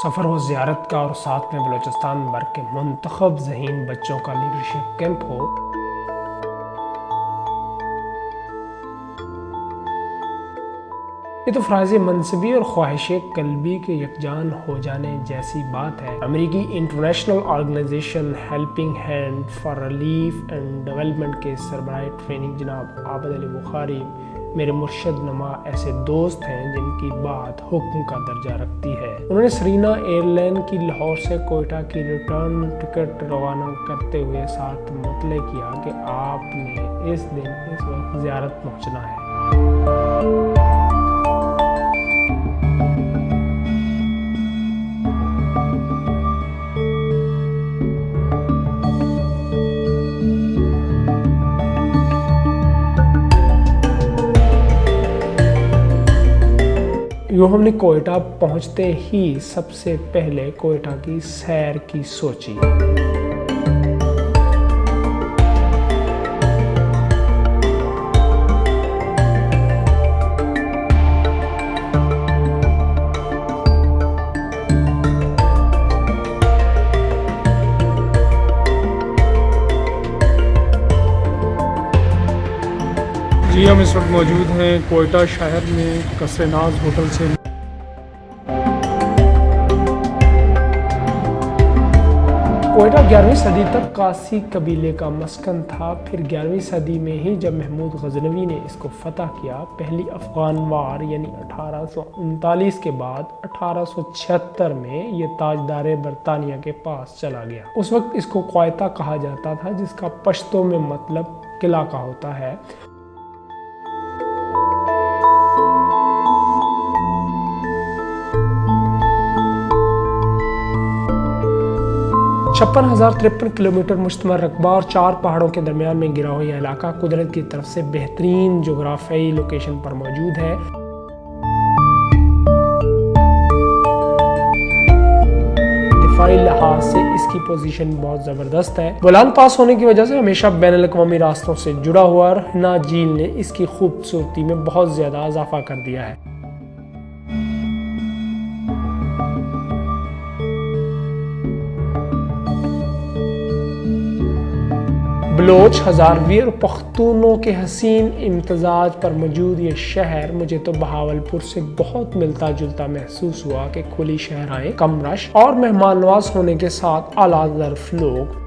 सफ़र हो ज़ियारत का और साथ में बलूचिस्तान भर के मुंतखब ज़हीन बच्चों का लीडरशिप कैंप हो। ये तो फ़राज़ मनसबी और ख्वाहिश कल्बी के यकजान हो जाने जैसी बात है। अमेरिकी international organization helping hand for relief and development के सरबराह ट्रेनिंग जनाब आबद अली बुखारी मेरे मुर्शद नमा ऐसे दोस्त हैं जिनकी बात हुक्म का दर्जा रखती है। उन्होंने सरीना एयरलाइन की लाहौर से कोयटा की रिटर्न टिकट रवाना करते हुए साथ मुतले किया कि आपने इस दिन इस वक्त ज़ियारत पहुंचना है। यूँ हमने कोयटा पहुंचते ही सबसे पहले कोयटा की सैर की सोची। जी हम इस वक्त मौजूद हैं कोयटा शहर में कसरे नाज होटल से। कोयटा 11वीं सदी तक कासी कबीले का मस्कन था। फिर 11वीं सदी में ही जब महमूद गजनवी ने इसको फतह किया, पहली अफगान वार यानी 1839 के बाद 1876 में ये ताजदार बरतानिया के पास चला गया। उस वक्त इसको कोयता कहा जाता था, जिसका पश्तो में मतलब किला का होता है। छप्पन 1053 किलोमीटर मुश्तमल रकबा और 4 पहाड़ों के दरमियान में गिरा हुआ यह इलाका कुदरत की तरफ से बेहतरीन जोग्राफियाई लोकेशन पर मौजूद है। दिफाई लिहाज से इसकी पोजीशन बहुत ज़बरदस्त है। गोलान पास होने की वजह से हमेशा बैनुल अक़वामी रास्तों से जुड़ा हुआ और हिना झील ने इसकी खूबसूरती में बहुत ज़्यादा इजाफा कर दिया है। बलोच, हज़ारवी और पख्तूनों के हसीन इम्तजाज पर मौजूद ये शहर मुझे तो बहावलपुर से बहुत मिलता जुलता महसूस हुआ कि खुली शहराएं, कम रश और मेहमान नवाज होने के साथ आला ज़र्फ़ लोग